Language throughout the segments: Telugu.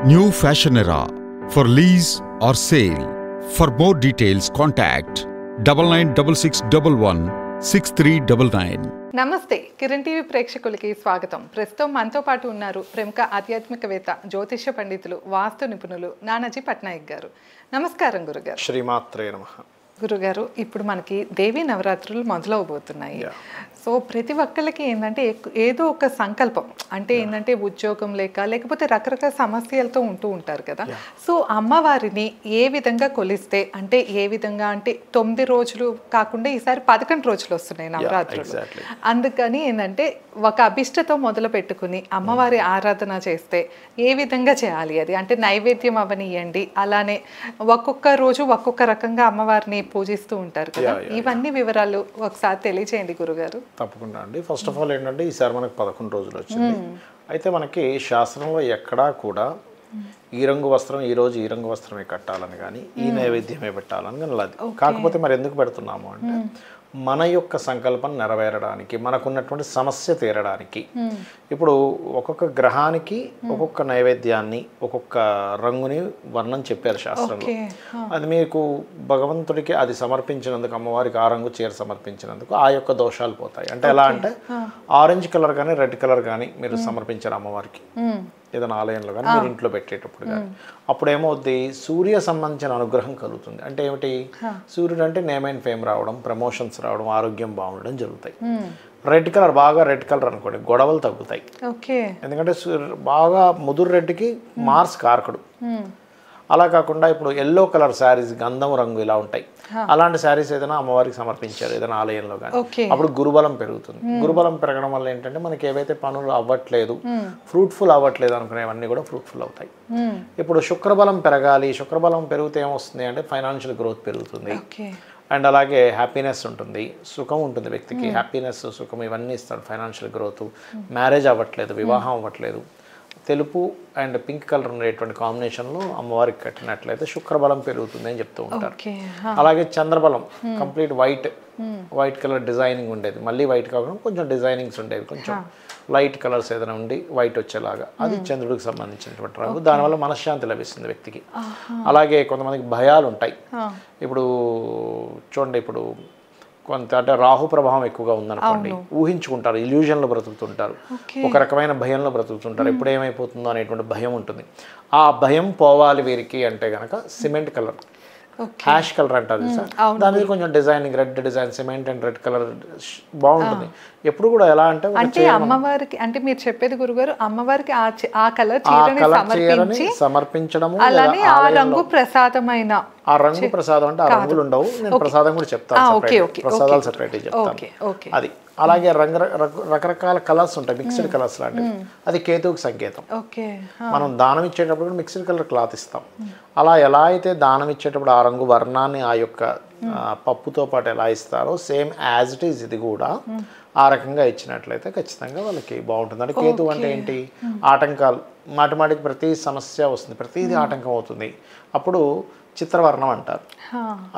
New Fashion Era for lease or sale. For more details, contact 9966116399. నమస్తే కిరణ్ టీవీ ప్రేక్షకులకి స్వాగతం. ప్రస్తుతం మనతో పాటు ఉన్నారు ప్రముఖ ఆధ్యాత్మికవేత్త, జ్యోతిష పండితులు, వాస్తు నిపుణులు నానాజీ పట్నాయక్ గారు. నమస్కారం గురుగారు. శ్రీమాత్రే నమః. గురుగారు, ఇప్పుడు మనకి దేవీ నవరాత్రులు మొదలవబోతున్నాయి. సో ప్రతి ఒక్కళ్ళకి ఏంటంటే ఏదో ఒక సంకల్పం అంటే ఏంటంటే ఉద్యోగం లేకపోతే రకరకాల సమస్యలతో ఉంటూ ఉంటారు కదా. సో అమ్మవారిని ఏ విధంగా కొలిస్తే, అంటే ఏ విధంగా అంటే 9 రోజులు కాకుండా ఈసారి 11 రోజులు వస్తున్నాయి నవరాత్రులు. అందుకని ఏంటంటే ఒక అభిష్టతో మొదలు పెట్టుకుని అమ్మవారి ఆరాధన చేస్తే ఏ విధంగా చేయాలి అది, అంటే నైవేద్యం అవనియండి, అలానే ఒక్కొక్క రోజు ఒక్కొక్క రకంగా అమ్మవారిని పూజిస్తూ ఉంటారు కదా. ఇవన్నీ వివరాలు ఒకసారి తెలియచేయండి గురుగారు. తప్పకుండా అండి. ఫస్ట్ ఆఫ్ ఆల్ ఏంటంటే ఈసారి మనకు 11 రోజులు వచ్చింది. అయితే మనకి శాస్త్రంలో ఎక్కడా కూడా ఈ రంగు వస్త్రం ఈ రోజు ఈ రంగు వస్త్రమే కట్టాలని కానీ ఈ నైవేద్యమే పెట్టాలని కానీ లేదు. కాకపోతే మరి ఎందుకు పెడుతున్నాము అంటే మన యొక్క సంకల్పం నెరవేరడానికి, మనకున్నటువంటి సమస్య తీరడానికి. ఇప్పుడు ఒక్కొక్క గ్రహానికి ఒక్కొక్క నైవేద్యాన్ని, ఒక్కొక్క రంగుని వర్ణం చెప్పారు శాస్త్రంలో. అది మీకు భగవంతుడికి అది సమర్పించినందుకు, అమ్మవారికి ఆ రంగు చీర సమర్పించినందుకు ఆ యొక్క దోషాలు పోతాయి. అంటే ఎలా అంటే ఆరెంజ్ కలర్ కానీ రెడ్ కలర్ కానీ మీరు సమర్పించారు అమ్మవారికి ఏదైనా ఆలయంలో కానీ మీరు ఇంట్లో పెట్టేటప్పుడు కానీ, అప్పుడు ఏమవుద్ది, సూర్య సంబంధించిన అనుగ్రహం కలుగుతుంది. అంటే ఏమిటి, సూర్యుడు అంటే నేమ్ అండ్ ఫేమ్ రావడం, ప్రమోషన్స్ రావడం, ఆరోగ్యం బాగుండడం జరుగుతాయి. రెడ్ కలర్, బాగా రెడ్ కలర్ అనుకోండి, గొడవలు తగ్గుతాయి. ఎందుకంటే బాగా ముదురు రెడ్డికి మార్స్ కారకుడు. అలా కాకుండా ఇప్పుడు ఎల్లో కలర్ శారీస్, గంధం రంగు ఇలా ఉంటాయి. అలాంటి శారీస్ ఏదైనా అమ్మవారికి సమర్పించారు ఏదైనా ఆలయంలో కానీ, అప్పుడు గురుబలం పెరుగుతుంది. గురుబలం పెరగడం వల్ల ఏంటంటే మనకి ఏవైతే పనులు అవ్వట్లేదు, ఫ్రూట్ఫుల్ అవ్వట్లేదు అనుకునేవన్నీ కూడా ఫ్రూట్ఫుల్ అవుతాయి. ఇప్పుడు శుక్రబలం పెరగాలి, శుక్రబలం పెరిగితే ఏమొస్తుంది అంటే ఫైనాన్షియల్ గ్రోత్ పెరుగుతుంది. అండ్ అలాగే హ్యాపీనెస్ ఉంటుంది, సుఖం ఉంటుంది. వ్యక్తికి హ్యాపీనెస్, సుఖం ఇవన్నీ ఇస్తాడు. ఫైనాన్షియల్ గ్రోత్, మ్యారేజ్ అవ్వట్లేదు, వివాహం అవ్వట్లేదు, తెలుపు అండ్ పింక్ కలర్ ఉండేటువంటి కాంబినేషన్లో అమ్మవారికి కట్టినట్లయితే శుక్రబలం పెరుగుతుంది అని చెప్తూ ఉంటారు. అలాగే చంద్రబలం కంప్లీట్ వైట్ కలర్ డిజైనింగ్ ఉండేది, మళ్ళీ వైట్ కాకుండా కొంచెం డిజైనింగ్స్ ఉండేది, కొంచెం లైట్ కలర్స్ ఏదైనా ఉండి వైట్ వచ్చేలాగా, అది చంద్రుడికి సంబంధించినటువంటి రంగు. దానివల్ల మనశ్శాంతి లభిస్తుంది వ్యక్తికి. అలాగే కొంతమందికి భయాలు ఉంటాయి. ఇప్పుడు చూడండి, ఇప్పుడు కొంత అంటే రాహు ప్రభావం ఎక్కువగా ఉందనుకోండి, ఊహించుకుంటారు, ఇల్యూజన్లో బ్రతుకుతుంటారు, ఒక రకమైన భయంలో బ్రతుకుతుంటారు. ఎప్పుడు ఏమైపోతుందో అనేటువంటి భయం ఉంటుంది. ఆ భయం పోవాలి వీరికి అంటే కనుక సిమెంట్ కలర్, హ్యాష్ కలర్ అంటారు సార్, దాని మీద కొంచెం designing, red design, cement and red colour బాగుంటుంది. ఎప్పుడు కూడా ఎలా అంటే అమ్మవారికి, అంటే మీరు చెప్పేది గురుగారు, అమ్మవారికి ఆ కలర్ చీరని సమర్పించడము, అలానే ఆ రంగు ప్రసాదమైన, ఆ రంగు ప్రసాదం అంటే ఆ రంగులు ఉండవు, నేను ప్రసాదం కూడా చెప్తాను, ప్రసాదాలు సెపరేట్ చెప్తాను అది. అలాగే రకరకాల కలర్స్ ఉంటాయి, మిక్స్డ్ కలర్స్ లాంటివి, అది కేతువుకి సంకేతం. మనం దానం ఇచ్చేటప్పుడు కూడా మిక్స్డ్ కలర్ క్లాత్ ఇస్తాం. అలా ఎలా అయితే దానం ఇచ్చేటప్పుడు ఆ రంగు వర్ణాన్ని ఆ యొక్క పప్పుతో పాటు ఎలా ఇస్తారో సేమ్ యాజ్ ఇట్ ఈజ్ ఇది కూడా ఆ రకంగా ఇచ్చినట్లయితే ఖచ్చితంగా వాళ్ళకి బాగుంటుంది. అంటే కేతు అంటే ఏంటి, ఆటంకాలు, మాటిమాటికి ప్రతి సమస్య వస్తుంది, ప్రతిదీ ఆటంకం అవుతుంది. అప్పుడు చిత్రవర్ణం అంటారు,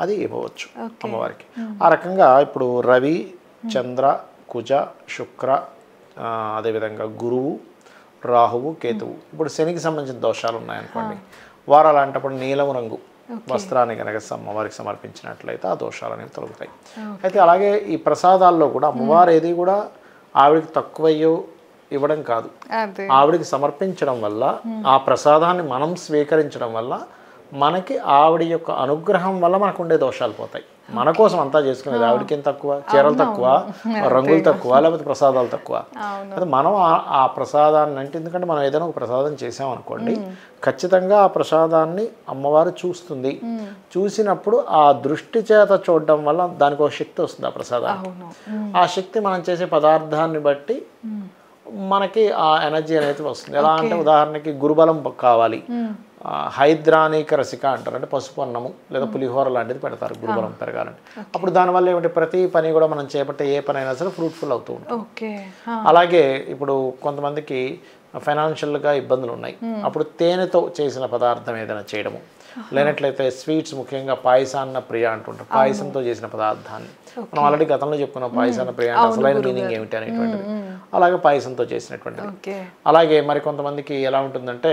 అది ఇవ్వవచ్చు అమ్మవారికి. ఆ రకంగా ఇప్పుడు రవి, చంద్ర, కుజ, శుక్ర, అదేవిధంగా గురువు, రాహువు, కేతువు. ఇప్పుడు శనికి సంబంధించిన దోషాలు ఉన్నాయనుకోండి, వారు అలాంటప్పుడు నీలం రంగు వస్త్రాన్ని కనుక అమ్మవారికి సమర్పించినట్లయితే ఆ దోషాలు అనేవి తొలగుతాయి. అయితే అలాగే ఈ ప్రసాదాల్లో కూడా అమ్మవారు ఏది కూడా ఆవిడికి తక్కువయ్యో ఇవ్వడం కాదు, ఆవిడికి సమర్పించడం వల్ల, ఆ ప్రసాదాన్ని మనం స్వీకరించడం వల్ల మనకి ఆవిడ యొక్క అనుగ్రహం వల్ల మనకు ఉండే దోషాలు పోతాయి. మన కోసం అంతా చేసుకునేది, ఆవిడకి ఏం తక్కువ, చీరలు తక్కువ, రంగులు తక్కువ, లేకపోతే ప్రసాదాలు తక్కువ. అయితే మనం ఆ ప్రసాదాన్ని అంటే, ఎందుకంటే మనం ఏదైనా ఒక ప్రసాదం చేసామనుకోండి, ఖచ్చితంగా ఆ ప్రసాదాన్ని అమ్మవారు చూస్తుంది. చూసినప్పుడు ఆ దృష్టి చేత చూడడం వల్ల దానికి ఒక శక్తి వస్తుంది ఆ ప్రసాదానికి. ఆ శక్తి మనం చేసే పదార్థాన్ని బట్టి మనకి ఆ ఎనర్జీ అనేది వస్తుంది. ఎలా అంటే ఉదాహరణకి గురుబలం కావాలి, హైద్రానిక రసిక అంటారు, అంటే పసుపు అన్నము లేదా పులిహోర లాంటిది పెడతారు గురుబలం పెరగాలంటే. అప్పుడు దానివల్ల ఏమిటి, ప్రతి పని కూడా మనం చేపట్టే ఏ పని అయినా సరే ఫ్రూట్ఫుల్ అవుతూ ఉంటుంది. అలాగే ఇప్పుడు కొంతమందికి ఫైనాన్షియల్గా ఇబ్బందులు ఉన్నాయి, అప్పుడు తేనెతో చేసిన పదార్థం ఏదైనా చేయడము, లేనట్లయితే స్వీట్స్, ముఖ్యంగా పాయసాన్న ప్రియ అంటుంటారు, పాయసంతో చేసిన పదార్థాన్ని. మనం ఆల్రెడీ గతంలో చెప్పుకున్నాం పాయసాన్న ప్రియ అంటే అసలైన మీనింగ్ ఏమిటి అనేటువంటిది. అలాగే పాయసంతో చేసినటువంటిది. అలాగే మరి కొంతమందికి ఎలా ఉంటుందంటే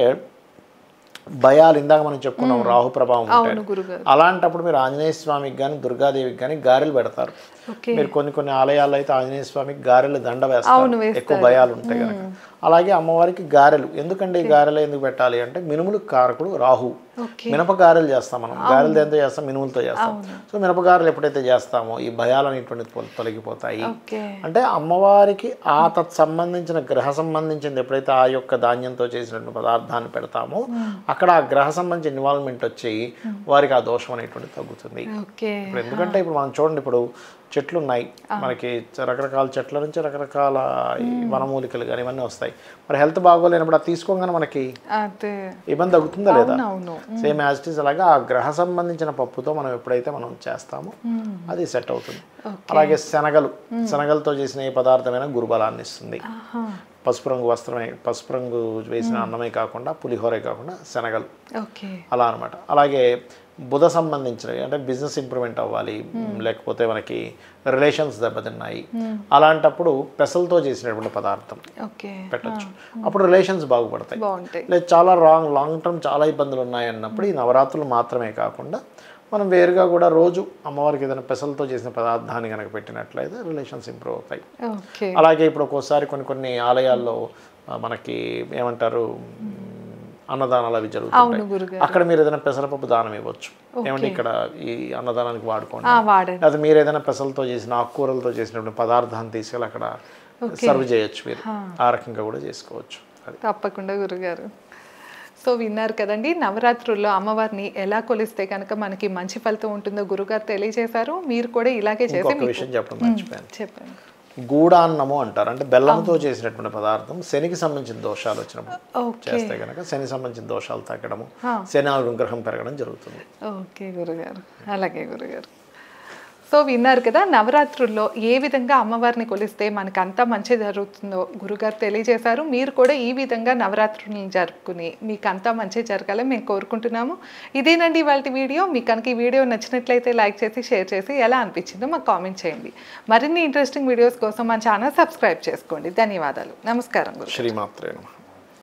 భయాలు ఇందాక మనం చెప్పుకున్నాం రాహు ప్రభావం అవును ఉంటాయి. గురుగారు. అలాంటప్పుడు మీరు ఆంజనేయ స్వామికి కానీ దుర్గాదేవికి కానీ గారెలు పెడతారు. ఓకే. మీరు కొన్ని ఆలయాల్లో అయితే ఆంజనేయ స్వామికి గారెలు దండ వేస్తారు, అవును, వేస్తారు. ఎక్కువ భయాలు ఉంటాయి కనుక. అలాగే అమ్మవారికి గారెలు, ఎందుకంటే ఈ గారెలు ఎందుకు పెట్టాలి అంటే మినుములకు కారకుడు రాహు. ఓకే. మినప గారెలు చేస్తాం మనం, గారెలు దేంతో చేస్తాం, మినుములతో చేస్తాం. సో మినప గారెలు ఎప్పుడైతే చేస్తామో ఈ భయాలు అనేటువంటి తొలగిపోతాయి. ఓకే. అంటే అమ్మవారికి ఆ సంబంధించిన గ్రహ సంబంధించింది ఎప్పుడైతే ఆ యొక్క ధాన్యంతో చేసినటువంటి పదార్థాన్ని పెడతామో అక్కడ ఆ గ్రహ సంబంధించిన ఇన్వాల్వ్మెంట్ వచ్చి వారికి ఆ దోషం అనేటువంటి తగ్గుతుంది. ఓకే. ఇప్పుడు ఎందుకంటే ఇప్పుడు మనం చూడండి, ఇప్పుడు చెట్లు ఉన్నాయి మనకి, రకరకాల చెట్ల నుంచి రకరకాల వనమూలికలు కానీ ఇవన్నీ వస్తాయి. మరి హెల్త్ బాగోలేనప్పుడు అది తీసుకోగానే మనకి అదే ఇబ్బంది తగ్గుతుందా లేదా? అవును. సేమ్ యాజ్ ఇట్ ఈస్ అలాగా ఆ గ్రహ సంబంధించిన పప్పుతో మనం ఎప్పుడైతే మనం చేస్తామో అది సెట్ అవుతుంది. అలాగే శనగలతో చేసిన ఏ పదార్థమైనా గురుబలాన్ని ఇస్తుంది. పసుపు రంగు వేసిన అన్నమే కాకుండా పులిహోరే కాకుండా శనగలు అలా అనమాట. అలాగే బుధ సంబంధించినవి అంటే బిజినెస్ ఇంప్రూవ్మెంట్ అవ్వాలి, లేకపోతే మనకి రిలేషన్స్ దెబ్బతిన్నాయి, అలాంటప్పుడు పెసలతో చేసినటువంటి పదార్థం పెట్టచ్చు. అప్పుడు రిలేషన్స్ బాగుపడతాయి. లేదు చాలా లాంగ్ టర్మ్ చాలా ఇబ్బందులు ఉన్నాయి అన్నప్పుడు ఈ నవరాత్రులు మాత్రమే కాకుండా మనం వేరుగా కూడా రోజు అమ్మవారికి ఏదైనా పెసలతో చేసిన పదార్థాన్ని కనుక పెట్టినట్లయితే రిలేషన్స్ ఇంప్రూవ్ అవుతాయి. అలాగే ఇప్పుడు ఒక్కోసారి కొన్ని ఆలయాల్లో మనకి ఏమంటారు అన్నదానాలు అవి జరుగుతుంటాయి. అక్కడ మీరు ఏదైనా పెసరపప్పు దానం ఇవ్వచ్చు. ఏమంటే ఇక్కడ ఈ అన్నదానానికి వాడుకోండి, లేదా మీరు ఏదైనా పెసలతో చేసిన ఆకుకూరలతో చేసినటువంటి పదార్థాన్ని తీసుకెళ్ళి అక్కడ సర్వ్ చేయొచ్చు. మీరు ఆ రకంగా కూడా చేసుకోవచ్చు. తప్పకుండా గురుగారు. సో విన్నారు కదండి, నవరాత్రుల్లో అమ్మవారిని ఎలా కొలిస్తే కనుక మనకి మంచి ఫలితం ఉంటుందో గురుగారు తెలియజేశారు. మీరు కూడా ఇలాగే చేసి విషయం చెప్పడం మర్చిపోయాను. చెప్పండి. గూడాన్నము అంటారు, అంటే బెల్లంతో చేసినటువంటి పదార్థం శనికి సంబంధించిన దోషాలు వచ్చినప్పుడు చేస్తే కనుక శని సంబంధించిన దోషాలు తగ్గడము, శని అనుగ్రహం పెరగడం జరుగుతుంది. ఓకే గురుగారు, అలాగే గురుగారు. సో విన్నారు కదా, నవరాత్రుల్లో ఏ విధంగా అమ్మవారిని కొలిస్తే మనకు అంతా మంచి జరుగుతుందో గురుగారు తెలియజేశారు. మీరు కూడా ఈ విధంగా నవరాత్రులను జరుపుకుని మీకు అంతా మంచి జరగాలని మేము కోరుకుంటున్నాము. ఇదేనండి ఇవాళ వీడియో. మీకు కనుక ఈ వీడియో నచ్చినట్లయితే లైక్ చేసి షేర్ చేసి ఎలా అనిపించిందో మాకు కామెంట్ చేయండి. మరిన్ని ఇంట్రెస్టింగ్ వీడియోస్ కోసం మన ఛానల్ సబ్స్క్రైబ్ చేసుకోండి. ధన్యవాదాలు. నమస్కారం గురు. శ్రీమాత్రే నమః.